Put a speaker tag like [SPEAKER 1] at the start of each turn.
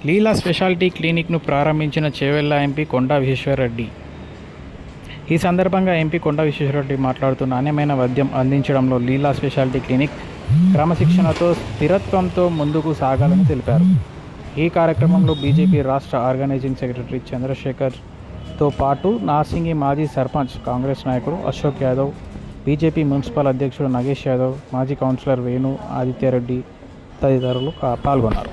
[SPEAKER 1] లీలా speciality క్లినిక్ను ప్రారంభించిన Chevella MP కొండా విశ్వేశ్వరరెడ్డి. ఈ సందర్భంగా ఎంపీ కొండా విశ్వేశ్వరరెడ్డి మాట్లాడుతూ నాణ్యమైన వైద్యం అందించడంలో లీలా స్పెషాలిటీ క్లినిక్ క్రమశిక్షణతో స్థిరత్వంతో ముందుకు సాగాలని తెలిపారు. ఈ కార్యక్రమంలో బీజేపీ రాష్ట్ర ఆర్గనైజింగ్ సెక్రటరీ చంద్రశేఖర్తో పాటు నార్సింగి మాజీ సర్పంచ్ కాంగ్రెస్ నాయకుడు అశోక్ యాదవ్, బీజేపీ మున్సిపల్ అధ్యక్షుడు నగేష్ యాదవ్, మాజీ కౌన్సిలర్ వేణు ఆదిత్యారెడ్డి తదితరులు పాల్గొన్నారు.